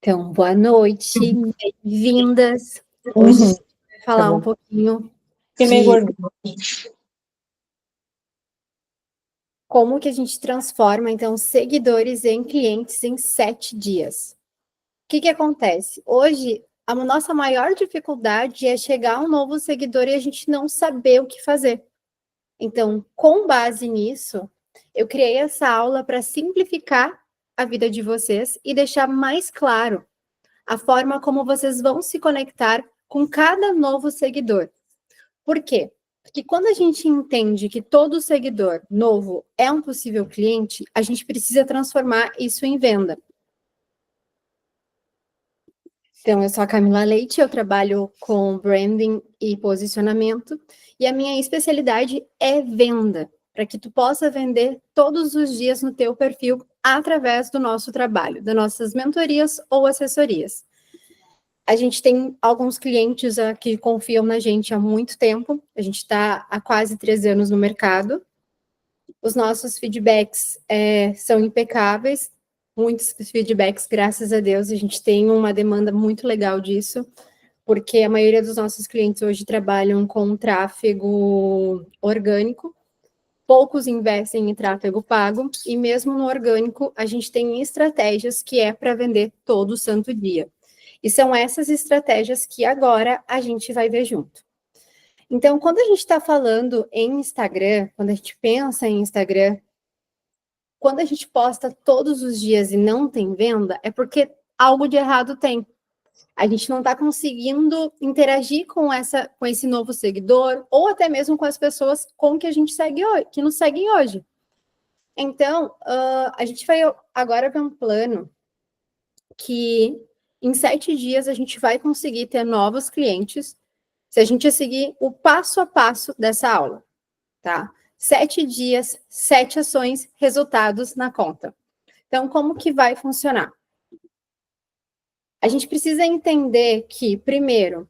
Então, boa noite, bem-vindas. Hoje a Uhum. gente vai falar Tá um pouquinho Tem meio de gordura. como que a gente transforma, então, seguidores em clientes em 7 dias. O que que acontece? Hoje, a nossa maior dificuldade é chegar a um novo seguidor e a gente não saber o que fazer. Então, com base nisso, eu criei essa aula para simplificar a vida de vocês e deixar mais claro a forma como vocês vão se conectar com cada novo seguidor. Por quê? Porque quando a gente entende que todo seguidor novo é um possível cliente, a gente precisa transformar isso em venda. Então, eu sou a Camila Leite, eu trabalho com branding e posicionamento, e a minha especialidade é venda, para que tu possa vender todos os dias no teu perfil através do nosso trabalho, das nossas mentorias ou assessorias. A gente tem alguns clientes que confiam na gente há muito tempo, a gente está há quase 3 anos no mercado. Os nossos feedbacks são impecáveis, muitos feedbacks, graças a Deus, a gente tem uma demanda muito legal disso, porque a maioria dos nossos clientes hoje trabalham com tráfego orgânico, poucos investem em tráfego pago, e mesmo no orgânico, a gente tem estratégias que é para vender todo santo dia. E são essas estratégias que agora a gente vai ver junto. Então, quando a gente está falando em Instagram, quando a gente pensa em Instagram, quando a gente posta todos os dias e não tem venda, é porque algo de errado tem. A gente não está conseguindo interagir com esse novo seguidor, ou até mesmo com as pessoas com que a gente segue hoje, que nos seguem hoje. Então, a gente vai agora ver um plano que em 7 dias a gente vai conseguir ter novos clientes se a gente seguir o passo a passo dessa aula, tá? 7 dias, 7 ações, resultados na conta. Então, como que vai funcionar? A gente precisa entender que, primeiro,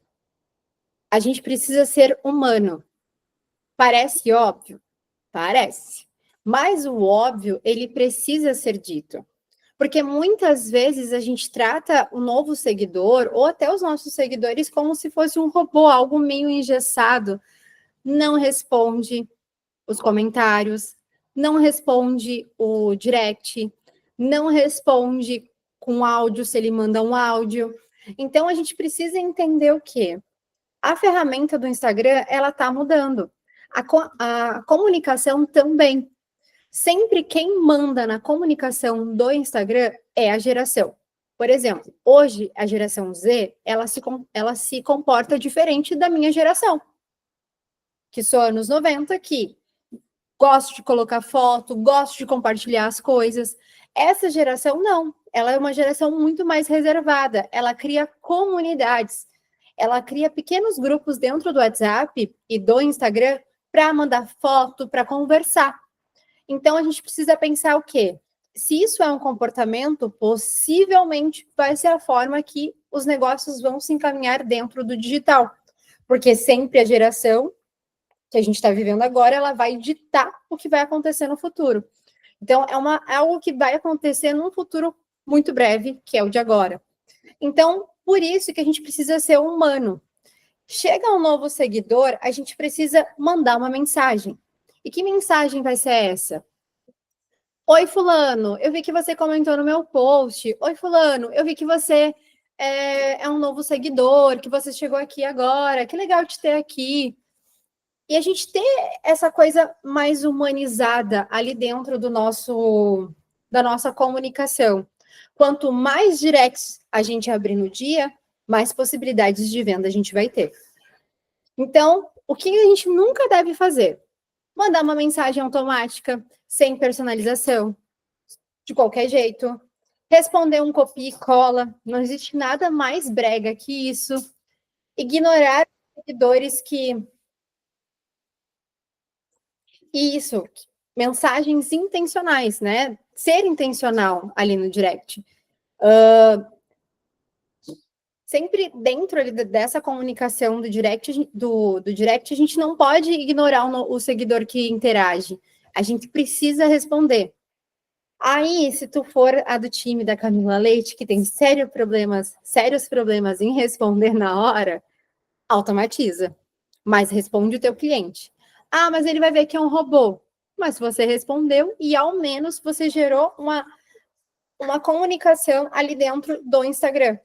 a gente precisa ser humano. Parece óbvio? Parece. Mas o óbvio, ele precisa ser dito. Porque muitas vezes a gente trata o novo seguidor, ou até os nossos seguidores, como se fosse um robô, algo meio engessado. Não responde os comentários, não responde o direct, não responde com áudio se ele manda um áudio. Então a gente precisa entender o quê? A ferramenta do Instagram, ela está mudando. A comunicação também. Sempre quem manda na comunicação do Instagram é a geração. Por exemplo, hoje a geração Z, ela se comporta diferente da minha geração, que sou anos 90, que gosto de colocar foto, gosto de compartilhar as coisas. Essa geração não, ela é uma geração muito mais reservada, ela cria comunidades, ela cria pequenos grupos dentro do WhatsApp e do Instagram para mandar foto, para conversar. Então, a gente precisa pensar o quê? Se isso é um comportamento, possivelmente vai ser a forma que os negócios vão se encaminhar dentro do digital. Porque sempre a geração que a gente está vivendo agora, ela vai ditar o que vai acontecer no futuro. Então, é algo que vai acontecer num futuro muito breve, que é o de agora. Então, por isso que a gente precisa ser humano. Chega um novo seguidor, a gente precisa mandar uma mensagem. E que mensagem vai ser essa? Oi, fulano, eu vi que você comentou no meu post. Oi, fulano, eu vi que você é um novo seguidor, que você chegou aqui agora. Que legal te ter aqui. E a gente ter essa coisa mais humanizada ali dentro da nossa comunicação. Quanto mais directs a gente abrir no dia, mais possibilidades de venda a gente vai ter. Então, o que a gente nunca deve fazer? Mandar uma mensagem automática, sem personalização, de qualquer jeito. Responder um copia e cola. Não existe nada mais brega que isso. Ignorar seguidores que... Isso, mensagens intencionais, né? Ser intencional ali no direct. Sempre dentro ali dessa comunicação do direct, do direct, a gente não pode ignorar o seguidor que interage. A gente precisa responder. Aí, se tu for a do time da Camila Leite, que tem sérios problemas em responder na hora, automatiza. Mas responde o teu cliente. Ah, mas ele vai ver que é um robô. Mas você respondeu e ao menos você gerou uma comunicação ali dentro do Instagram.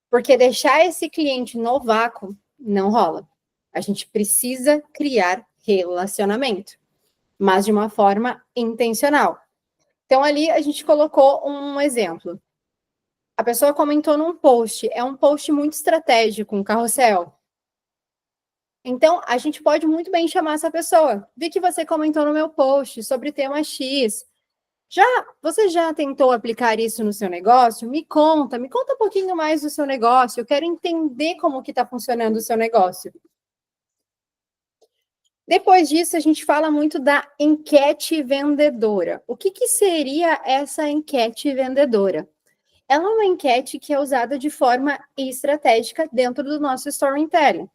Porque deixar esse cliente no vácuo não rola. A gente precisa criar relacionamento, mas de uma forma intencional. Então, ali a gente colocou um exemplo. A pessoa comentou num post, é um post muito estratégico, um carrossel. Então, a gente pode muito bem chamar essa pessoa. Vi que você comentou no meu post sobre tema X. Você já tentou aplicar isso no seu negócio? Me conta um pouquinho mais do seu negócio. Eu quero entender como que está funcionando o seu negócio. Depois disso, a gente fala muito da enquete vendedora. O que seria essa enquete vendedora? Ela é uma enquete que é usada de forma estratégica dentro do nosso storytelling.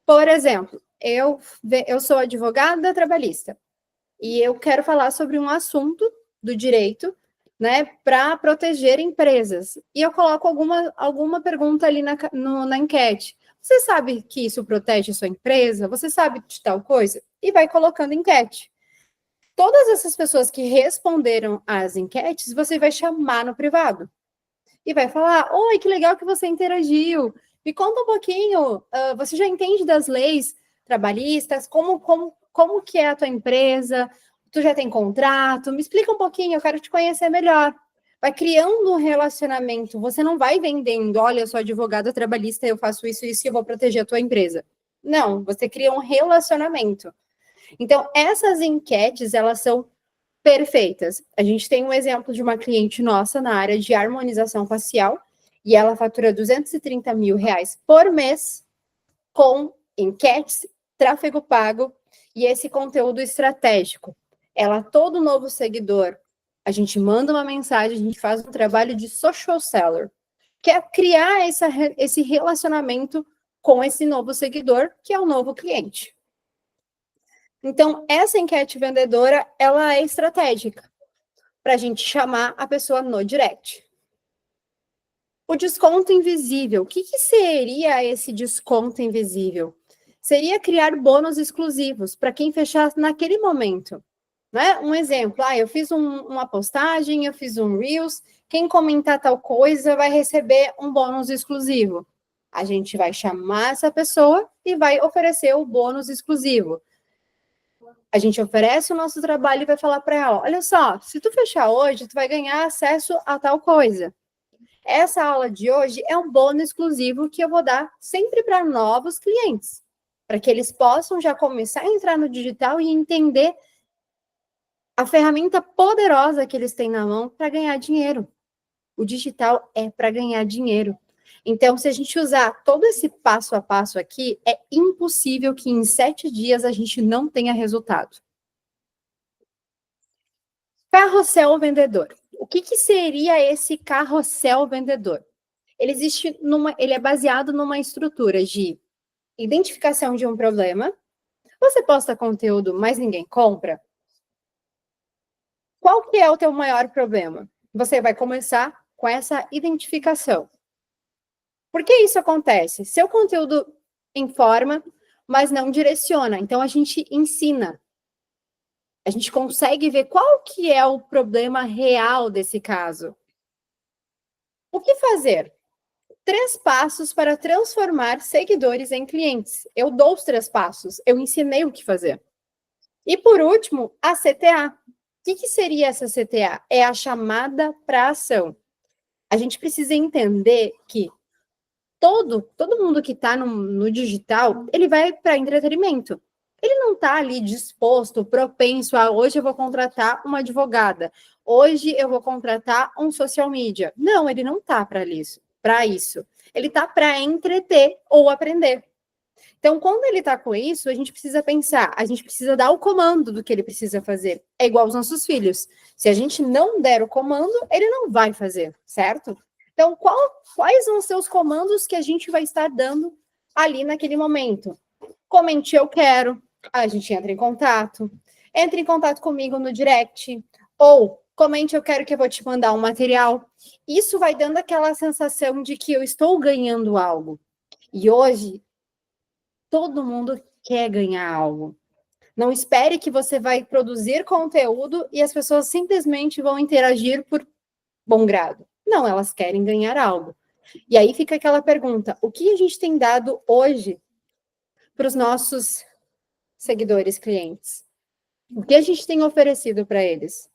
Por exemplo, eu sou advogada trabalhista e eu quero falar sobre um assunto do direito, né, para proteger empresas. E eu coloco alguma pergunta ali na enquete. Você sabe que isso protege a sua empresa? Você sabe de tal coisa? E vai colocando enquete. Todas essas pessoas que responderam às enquetes, você vai chamar no privado. E vai falar, oi, que legal que você interagiu. Me conta um pouquinho, você já entende das leis trabalhistas? Como que é a tua empresa? Tu já tem contrato? Me explica um pouquinho, eu quero te conhecer melhor. Vai criando um relacionamento. Você não vai vendendo, olha, eu sou advogada trabalhista, eu faço isso e eu vou proteger a tua empresa. Não, você cria um relacionamento. Então, essas enquetes, elas são perfeitas. A gente tem um exemplo de uma cliente nossa na área de harmonização facial e ela fatura R$230 mil por mês com enquetes, tráfego pago e esse conteúdo estratégico. Ela, todo novo seguidor, a gente manda uma mensagem, a gente faz um trabalho de social seller, que é criar esse relacionamento com esse novo seguidor, que é o novo cliente. Então, essa enquete vendedora, ela é estratégica para a gente chamar a pessoa no direct. O desconto invisível. O que seria esse desconto invisível? Seria criar bônus exclusivos para quem fechar naquele momento. Né? Um exemplo, eu fiz uma postagem, eu fiz um Reels, quem comentar tal coisa vai receber um bônus exclusivo. A gente vai chamar essa pessoa e vai oferecer o bônus exclusivo. A gente oferece o nosso trabalho e vai falar para ela, olha só, se tu fechar hoje, tu vai ganhar acesso a tal coisa. Essa aula de hoje é um bônus exclusivo que eu vou dar sempre para novos clientes, para que eles possam já começar a entrar no digital e entender a ferramenta poderosa que eles têm na mão para ganhar dinheiro. O digital é para ganhar dinheiro. Então, se a gente usar todo esse passo a passo aqui, é impossível que em 7 dias a gente não tenha resultado. Carrossel vendedor. O que seria esse carrossel vendedor? Ele é baseado numa estrutura de identificação de um problema. Você posta conteúdo, mas ninguém compra? Qual que é o teu maior problema? Você vai começar com essa identificação. Por que isso acontece? Seu conteúdo informa, mas não direciona. Então, a gente ensina. A gente consegue ver qual que é o problema real desse caso. O que fazer? 3 passos para transformar seguidores em clientes. Eu dou os 3 passos. Eu ensinei o que fazer. E, por último, a CTA. O que seria essa CTA? É a chamada para ação. A gente precisa entender que todo mundo que está no digital, ele vai para entretenimento. Ele não está ali disposto, propenso a hoje eu vou contratar uma advogada, hoje eu vou contratar um social media. Não, ele não está para isso. Ele está para entreter ou aprender. Então, quando ele está com isso, a gente precisa pensar, a gente precisa dar o comando do que ele precisa fazer. É igual aos nossos filhos. Se a gente não der o comando, ele não vai fazer, certo? Então, quais vão ser os comandos que a gente vai estar dando ali naquele momento? Comente eu quero, a gente entra em contato. Entre em contato comigo no direct. Ou Comente, eu quero que eu vou te mandar um material. Isso vai dando aquela sensação de que eu estou ganhando algo. E hoje, todo mundo quer ganhar algo. Não espere que você vai produzir conteúdo e as pessoas simplesmente vão interagir por bom grado. Não, elas querem ganhar algo. E aí fica aquela pergunta: o que a gente tem dado hoje para os nossos seguidores, clientes? O que a gente tem oferecido para eles?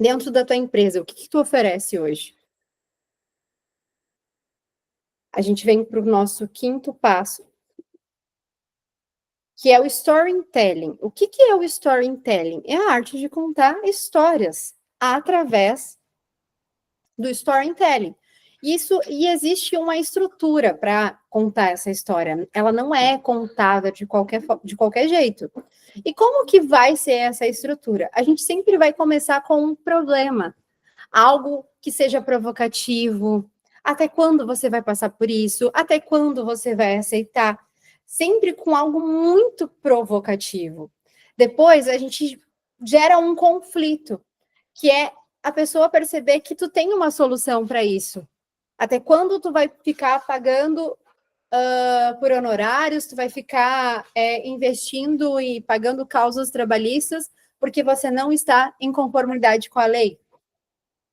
Dentro da tua empresa, o que tu oferece hoje? A gente vem para o nosso quinto passo, que é o storytelling. O que é o storytelling? É a arte de contar histórias através do storytelling. E existe uma estrutura para contar essa história. Ela não é contada de qualquer jeito. E como que vai ser essa estrutura? A gente sempre vai começar com um problema, algo que seja provocativo. Até quando você vai passar por isso? Até quando você vai aceitar? Sempre com algo muito provocativo. Depois a gente gera um conflito, que é a pessoa perceber que tu tem uma solução para isso. Até quando tu vai ficar pagando por honorários, tu vai ficar investindo e pagando causas trabalhistas porque você não está em conformidade com a lei?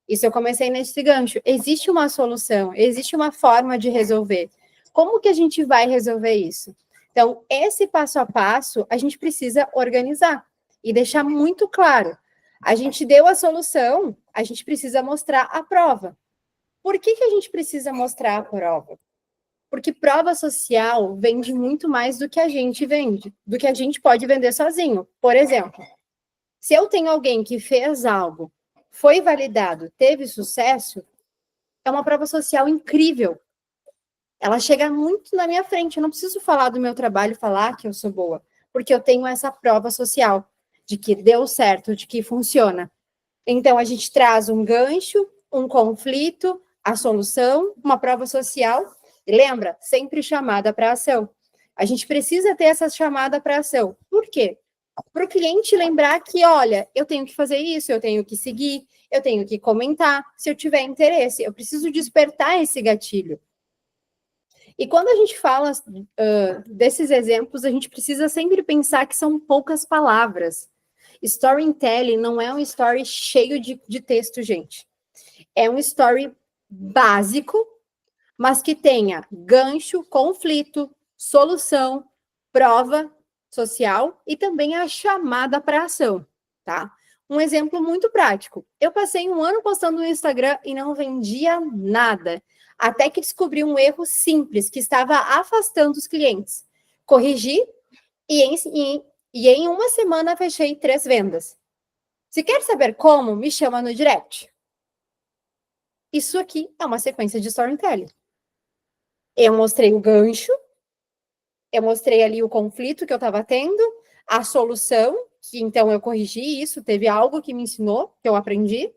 Isso eu comecei nesse gancho. Existe uma solução, existe uma forma de resolver. Como que a gente vai resolver isso? Então, esse passo a passo, a gente precisa organizar e deixar muito claro. A gente deu a solução, a gente precisa mostrar a prova. Por que a gente precisa mostrar a prova? Porque prova social vende muito mais do que a gente vende, do que a gente pode vender sozinho. Por exemplo, se eu tenho alguém que fez algo, foi validado, teve sucesso, é uma prova social incrível. Ela chega muito na minha frente. Eu não preciso falar do meu trabalho, falar que eu sou boa, porque eu tenho essa prova social de que deu certo, de que funciona. Então, a gente traz um gancho, um conflito, a solução, uma prova social. E lembra, sempre chamada para ação. A gente precisa ter essa chamada para ação. Por quê? Para o cliente lembrar que, olha, eu tenho que fazer isso, eu tenho que seguir, eu tenho que comentar, se eu tiver interesse, eu preciso despertar esse gatilho. E quando a gente fala desses exemplos, a gente precisa sempre pensar que são poucas palavras. Storytelling não é um story cheio de texto, gente. É um story básico, mas que tenha gancho, conflito, solução, prova social e também a chamada para ação, tá? Um exemplo muito prático. Eu passei um ano postando no Instagram e não vendia nada, até que descobri um erro simples que estava afastando os clientes. Corrigi e em uma semana fechei 3 vendas. Se quer saber como, me chama no direct. Isso aqui é uma sequência de storytelling. Eu mostrei o gancho, eu mostrei ali o conflito que eu estava tendo, a solução, que então eu corrigi isso, teve algo que me ensinou, que eu aprendi.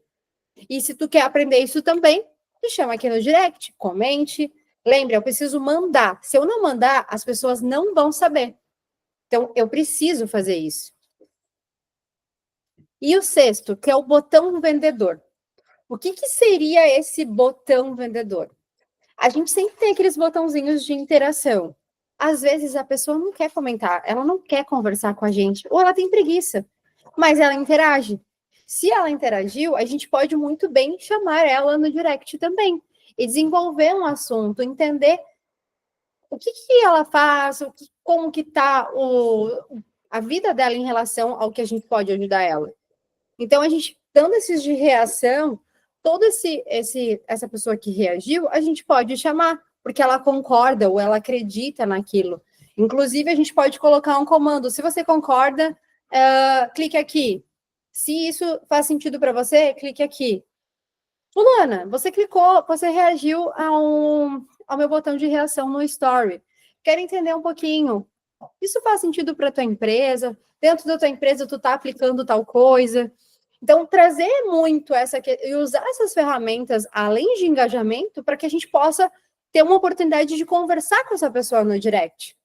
E se tu quer aprender isso também, me chama aqui no direct, comente. Lembre, eu preciso mandar. Se eu não mandar, as pessoas não vão saber. Então, eu preciso fazer isso. E o sexto, que é o botão vendedor. O que seria esse botão vendedor? A gente sempre tem aqueles botãozinhos de interação. Às vezes a pessoa não quer comentar, ela não quer conversar com a gente, ou ela tem preguiça, mas ela interage. Se ela interagiu, a gente pode muito bem chamar ela no direct também e desenvolver um assunto, entender o que ela faz, como que está a vida dela em relação ao que a gente pode ajudar ela. Então, a gente, dando esses de reação, toda essa pessoa que reagiu, a gente pode chamar, porque ela concorda ou ela acredita naquilo. Inclusive, a gente pode colocar um comando. Se você concorda, clique aqui. Se isso faz sentido para você, clique aqui. Fulana, você clicou, você reagiu ao meu botão de reação no Story. Quero entender um pouquinho. Isso faz sentido para a tua empresa? Dentro da tua empresa, tu está aplicando tal coisa? Então, trazer muito e usar essas ferramentas, além de engajamento, para que a gente possa ter uma oportunidade de conversar com essa pessoa no direct.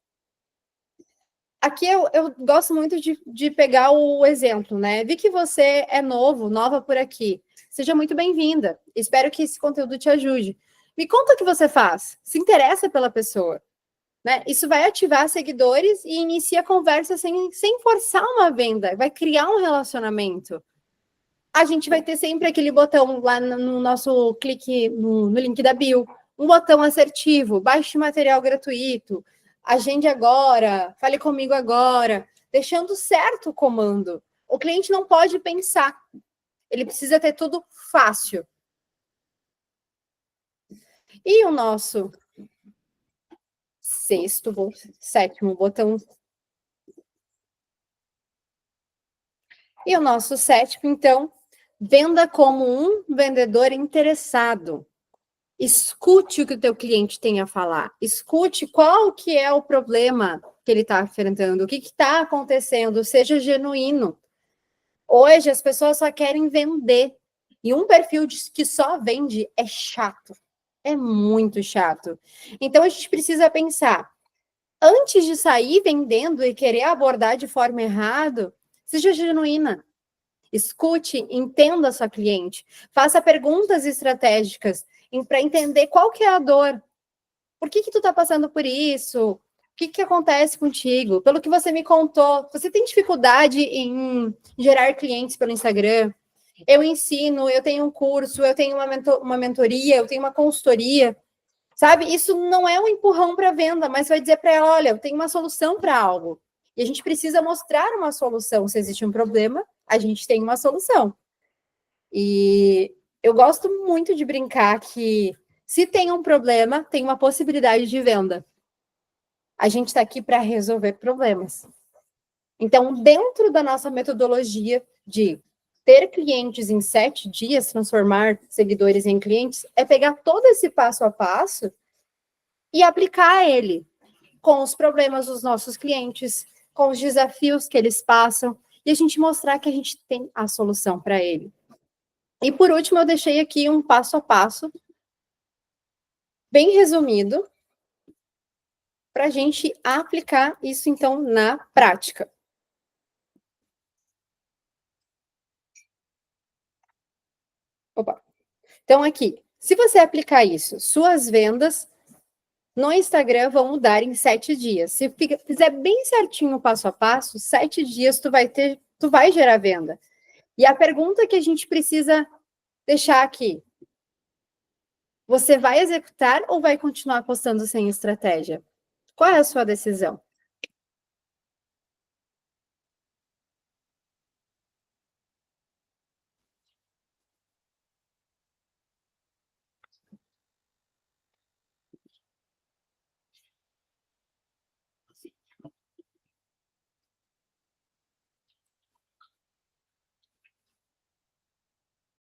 Aqui eu gosto muito de pegar o exemplo, né? Vi que você é novo, nova por aqui. Seja muito bem-vinda. Espero que esse conteúdo te ajude. Me conta o que você faz. Se interessa pela pessoa, né? Isso vai ativar seguidores e inicia a conversa sem forçar uma venda. Vai criar um relacionamento. A gente vai ter sempre aquele botão lá no nosso clique no link da bio. Um botão assertivo, baixe material gratuito, agende agora, fale comigo agora, deixando certo o comando. O cliente não pode pensar, ele precisa ter tudo fácil. E o nosso sétimo botão. E o nosso sétimo, então, venda como um vendedor interessado. Escute o que o teu cliente tem a falar. Escute qual que é o problema que ele está enfrentando, o que está acontecendo, seja genuíno. Hoje as pessoas só querem vender. E um perfil que só vende é chato. É muito chato. Então a gente precisa pensar, antes de sair vendendo e querer abordar de forma errada, seja genuína. Escute, entenda a sua cliente. Faça perguntas estratégicas para entender qual que é a dor. Por que tu está passando por isso? O que acontece contigo? Pelo que você me contou, você tem dificuldade em gerar clientes pelo Instagram? Eu ensino, eu tenho um curso, eu tenho uma mentoria, eu tenho uma consultoria. Sabe? Isso não é um empurrão para venda, mas vai dizer para ela, olha, eu tenho uma solução para algo. E a gente precisa mostrar uma solução. Se existe um problema, a gente tem uma solução. E eu gosto muito de brincar que se tem um problema, tem uma possibilidade de venda. A gente está aqui para resolver problemas. Então, dentro da nossa metodologia de ter clientes em 7 dias, transformar seguidores em clientes, é pegar todo esse passo a passo e aplicar ele com os problemas dos nossos clientes, com os desafios que eles passam, e a gente mostrar que a gente tem a solução para ele. E por último, eu deixei aqui um passo a passo, bem resumido, para a gente aplicar isso, então, na prática. Opa. Então, aqui, se você aplicar isso, suas vendas no Instagram vão mudar em 7 dias. Se fizer bem certinho o passo a passo, 7 dias tu vai gerar venda. E a pergunta que a gente precisa deixar aqui: você vai executar ou vai continuar apostando sem estratégia? Qual é a sua decisão?